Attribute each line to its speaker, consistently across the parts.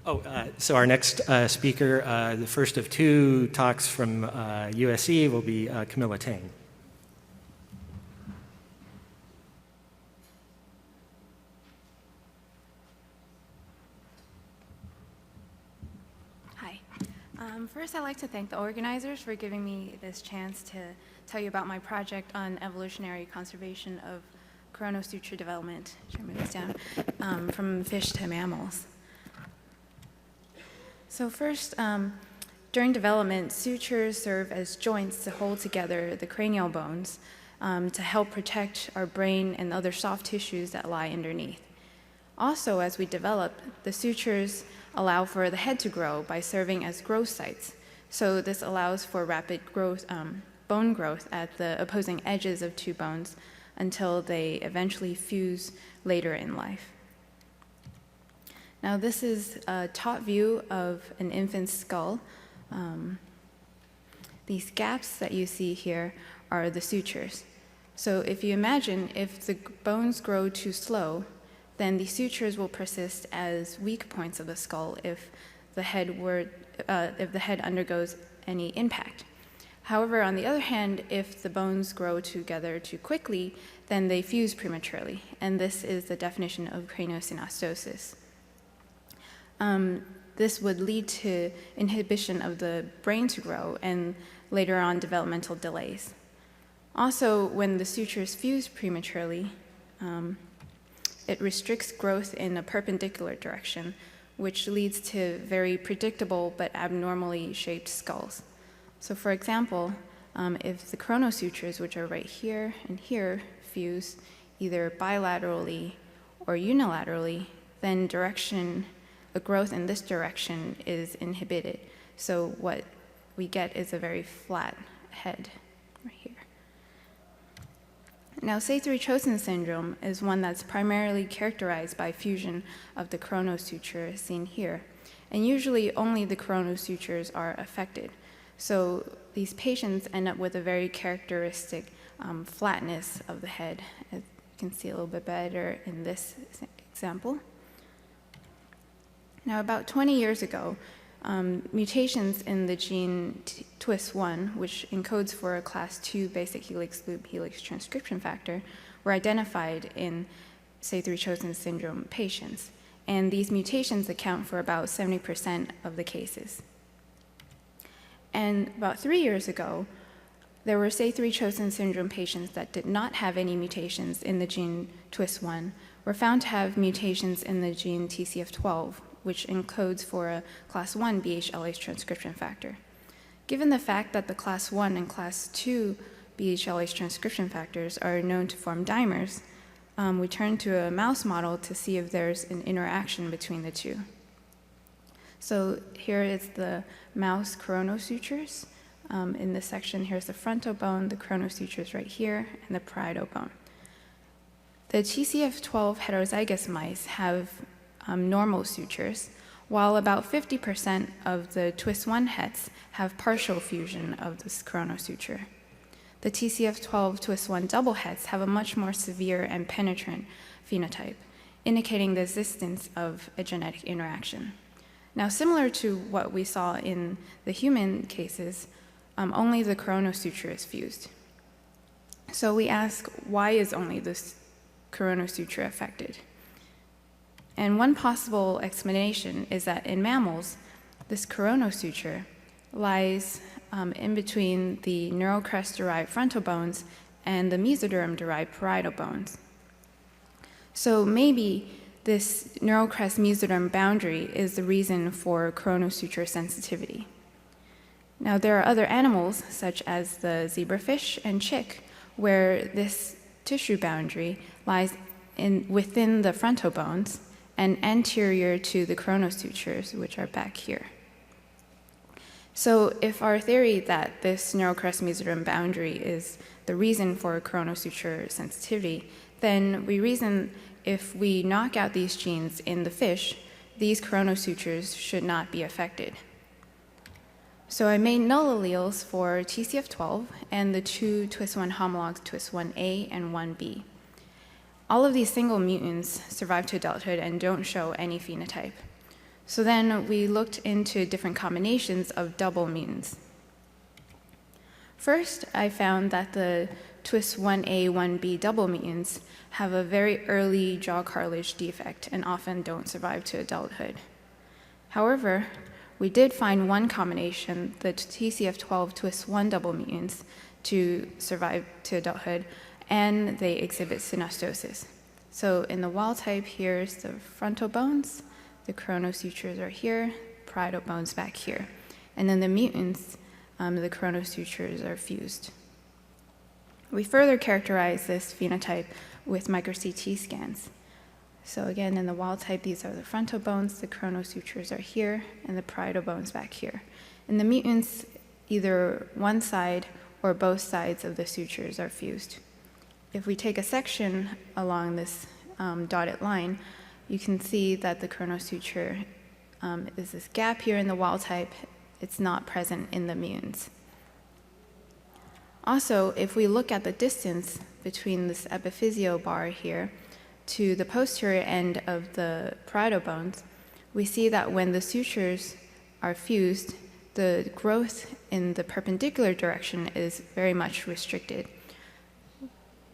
Speaker 1: So our next speaker, the first of two talks from USC, will be Camilla Teng.
Speaker 2: Hi. First, I'd like to thank the organizers for giving me this chance to tell you about my project on evolutionary conservation of coronal suture development, from fish to mammals. So first, during development, sutures serve as joints to hold together the cranial bones to help protect our brain and other soft tissues that lie underneath. Also, as we develop, the sutures allow for the head to grow by serving as growth sites. So this allows for rapid growth, bone growth at the opposing edges of two bones until they eventually fuse later in life. Now, this is a top view of an infant's skull. These gaps that you see here are the sutures. So if you imagine if the bones grow too slow, then the sutures will persist as weak points of the skull if the head undergoes any impact. However, on the other hand, if the bones grow together too quickly, then they fuse prematurely, and this is the definition of craniosynostosis. This would lead to inhibition of the brain to grow and later on developmental delays. Also, when the sutures fuse prematurely, it restricts growth in a perpendicular direction, which leads to very predictable but abnormally shaped skulls. So for example, if the coronal sutures, which are right here and here, fuse either bilaterally or unilaterally, then a growth in this direction is inhibited. So what we get is a very flat head right here. Now, Saethre-Chotzen Syndrome is one that's primarily characterized by fusion of the coronal suture seen here. And usually only the coronal sutures are affected. So these patients end up with a very characteristic flatness of the head, as you can see a little bit better in this example. Now, about 20 years ago, mutations in the gene TWIST1, which encodes for a class 2 basic helix-loop helix transcription factor, were identified in Saethre-Chotzen syndrome patients. And these mutations account for about 70% of the cases. And about 3 years ago, there were Saethre-Chotzen syndrome patients that did not have any mutations in the gene TWIST1, were found to have mutations in the gene Tcf12, which encodes for a class 1 BHLH transcription factor. Given the fact that the class 1 and class 2 BHLH transcription factors are known to form dimers, we turned to a mouse model to see if there's an interaction between the two. So here is the mouse coronal sutures. In this section, here's the frontal bone, the coronal sutures right here, and the parietal bone. The Tcf12 heterozygous mice have normal sutures, while about 50% of the TWIST1 hets have partial fusion of this coronal suture. The Tcf12 TWIST1 double hets have a much more severe and penetrant phenotype, indicating the existence of a genetic interaction. Now, similar to what we saw in the human cases, only the coronal suture is fused. So we ask, why is only this coronal suture affected? And one possible explanation is that in mammals, this coronal suture lies in between the neural crest-derived frontal bones and the mesoderm-derived parietal bones. So maybe this neural crest-mesoderm boundary is the reason for coronal suture sensitivity. Now, there are other animals, such as the zebrafish and chick, where this tissue boundary lies within the frontal bones and anterior to the coronal sutures, which are back here. So if our theory that this neural crest-mesoderm boundary is the reason for coronal suture sensitivity, then we reason if we knock out these genes in the fish, these coronal sutures should not be affected. So I made null alleles for Tcf12 and the two TWIST1 homologs, TWIST1A and 1B. All of these single mutants survive to adulthood and don't show any phenotype. So then we looked into different combinations of double mutants. First, I found that the TWIS1A, 1B double mutants have a very early jaw cartilage defect and often don't survive to adulthood. However, we did find one combination, the Tcf12 TWIS1 double mutants, to survive to adulthood, and they exhibit synostosis. So in the wild type, here's the frontal bones, the coronal sutures are here, parietal bones back here. And then the mutants, the coronal sutures are fused. We further characterize this phenotype with micro-CT scans. So again, in the wild type, these are the frontal bones, the coronal sutures are here, and the parietal bones back here. In the mutants, either one side or both sides of the sutures are fused. If we take a section along this dotted line, you can see that the coronal suture is this gap here in the wild type. It's not present in the mutants. Also, if we look at the distance between this epiphysio bar here to the posterior end of the parietal bones, we see that when the sutures are fused, the growth in the perpendicular direction is very much restricted,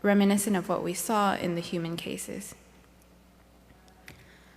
Speaker 2: reminiscent of what we saw in the human cases.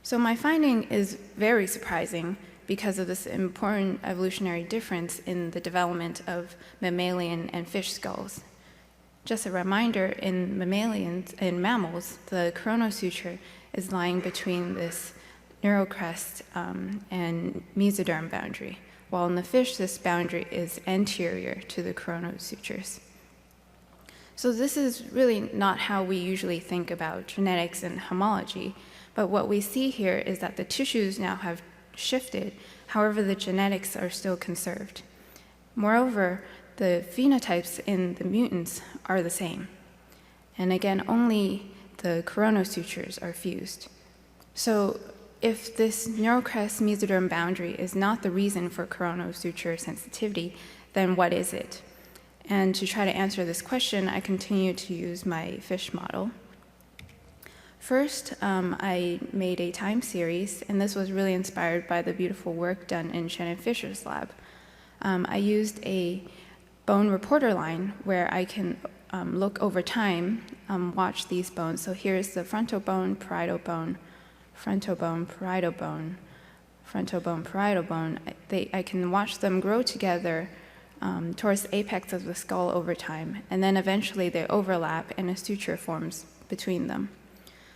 Speaker 2: So my finding is very surprising because of this important evolutionary difference in the development of mammalian and fish skulls. Just a reminder, in mammals, the coronal suture is lying between this neurocrest and mesoderm boundary, while in the fish, this boundary is anterior to the coronal sutures. So this is really not how we usually think about genetics and homology, but what we see here is that the tissues now have shifted, however, the genetics are still conserved. Moreover, the phenotypes in the mutants are the same. And again, only the coronal sutures are fused. So if this neurocrest mesoderm boundary is not the reason for coronal suture sensitivity, then what is it? And to try to answer this question, I continue to use my fish model. First, I made a time series, and this was really inspired by the beautiful work done in Shannon Fisher's lab. I used a bone reporter line where I can look over time, watch these bones. So here's the frontal bone, parietal bone, frontal bone, parietal bone, frontal bone, parietal bone. I can watch them grow together towards the apex of the skull over time, and then eventually they overlap and a suture forms between them.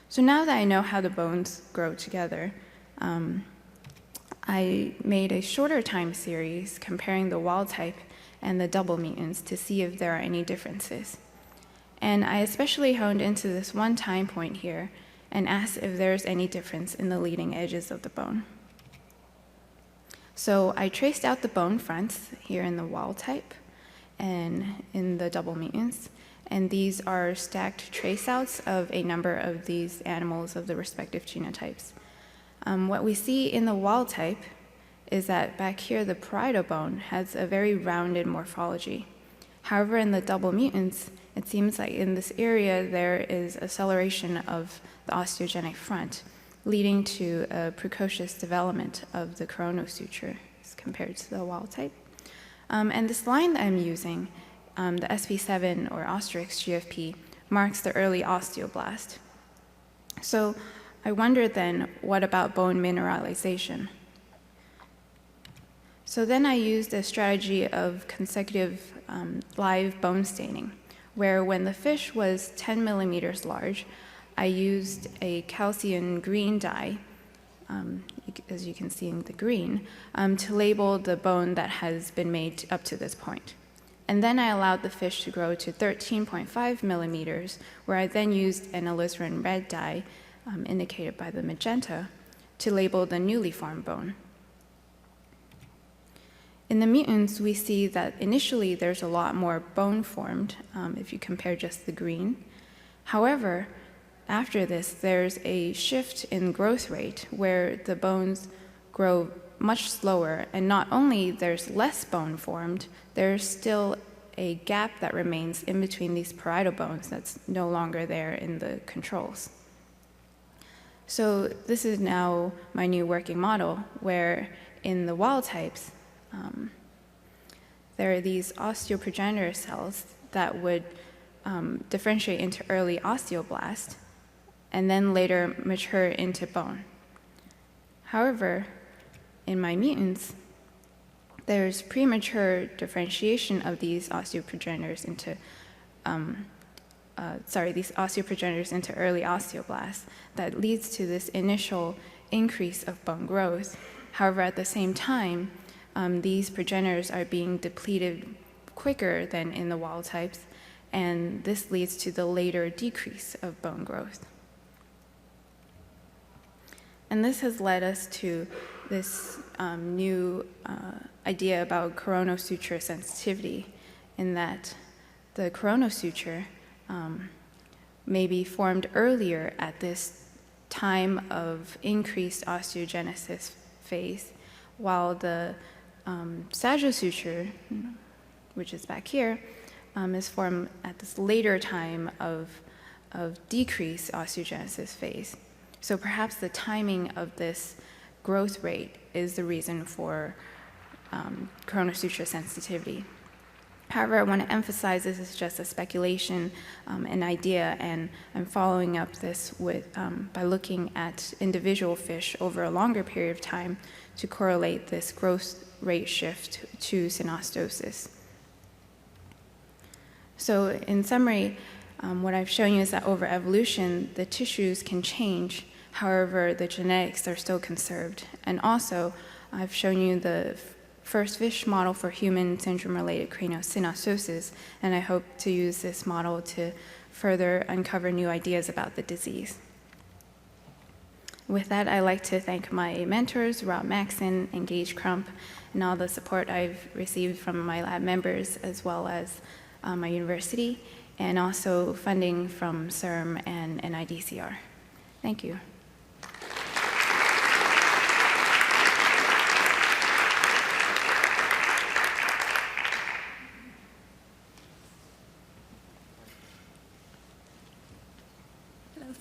Speaker 2: So now that I know how the bones grow together, I made a shorter time series comparing the wild type and the double mutants to see if there are any differences. And I especially honed into this one time point here and asked if there's any difference in the leading edges of the bone. So I traced out the bone fronts here in the wild type and in the double mutants, and these are stacked traceouts of a number of these animals of the respective genotypes. What we see in the wild type is that back here the parietal bone has a very rounded morphology. However, in the double mutants, it seems like in this area there is acceleration of the osteogenic front, leading to a precocious development of the coronal suture as compared to the wild type. And this line that I'm using, the SP7 or Ostrix GFP, marks the early osteoblast. So I wondered then, what about bone mineralization? So then I used a strategy of consecutive live bone staining, where when the fish was 10 millimeters large, I used a calcium green dye, as you can see in the green, to label the bone that has been made up to this point. And then I allowed the fish to grow to 13.5 millimeters, where I then used an alizarin red dye, indicated by the magenta, to label the newly formed bone. In the mutants, we see that initially there's a lot more bone formed if you compare just the green. However, after this, there's a shift in growth rate where the bones grow much slower, and not only there's less bone formed, there's still a gap that remains in between these parietal bones that's no longer there in the controls. So this is now my new working model, where in the wild types, there are these osteoprogenitor cells that would differentiate into early osteoblast and then later mature into bone. However, in my mutants, there's premature differentiation of these osteoprogenitors into these osteoprogenitors into early osteoblasts that leads to this initial increase of bone growth. However, at the same time, these progenitors are being depleted quicker than in the wild types, and this leads to the later decrease of bone growth. And this has led us to this new idea about coronal suture sensitivity, in that the coronal suture may be formed earlier at this time of increased osteogenesis phase, while the sagittal suture, which is back here, is formed at this later time of decreased osteogenesis phase. So perhaps the timing of this growth rate is the reason for coronal suture sensitivity. However, I want to emphasize this is just a speculation, an idea, and I'm following up this with by looking at individual fish over a longer period of time to correlate this growth rate shift to synostosis. So in summary, what I've shown you is that over evolution, the tissues can change. However, the genetics are still conserved. And also, I've shown you the first fish model for human syndrome-related craniosynostosis, and I hope to use this model to further uncover new ideas about the disease. With that, I'd like to thank my mentors, Rob Maxon and Gage Crump, and all the support I've received from my lab members as well as my university, and also funding from CERM and NIDCR. Thank you.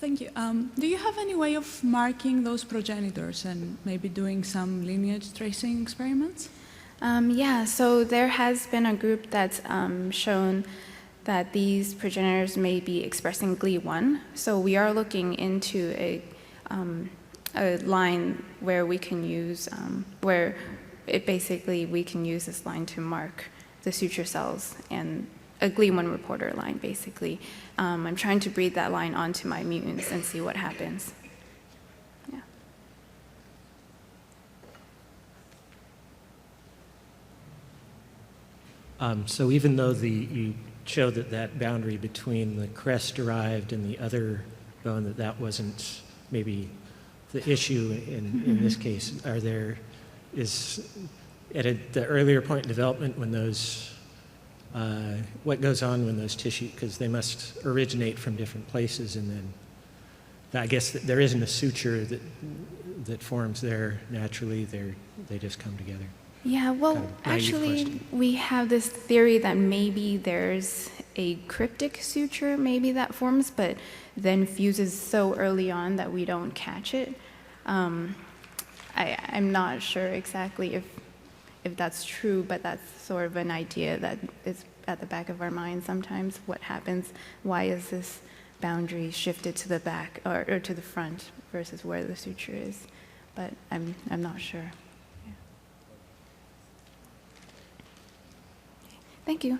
Speaker 3: Thank you. Do you have any way of marking those progenitors and maybe doing some lineage tracing experiments?
Speaker 2: Yeah, so there has been a group that's shown that these progenitors may be expressing GLI1. So we are looking into a line where we can use, where we can use this line to mark the suture cells, and a GLI1 reporter line, basically. I'm trying to breed that line onto my mutants and see what happens. Yeah.
Speaker 1: So even though you show that boundary between the crest derived and the other bone, that wasn't maybe the issue in this case, is at the earlier point in development when those what goes on when those tissues, because they must originate from different places, and then I guess there isn't a suture that forms there naturally. They just come together.
Speaker 2: Yeah, well,
Speaker 1: Kind of
Speaker 2: actually,
Speaker 1: question.
Speaker 2: we have this theory that maybe there's a cryptic suture maybe that forms, but then fuses so early on that we don't catch it. I'm not sure exactly if that's true, but that's sort of an idea that is at the back of our mind sometimes. What happens? Why is this boundary shifted to the back or to the front versus where the suture is? But I'm not sure. Yeah. Thank you.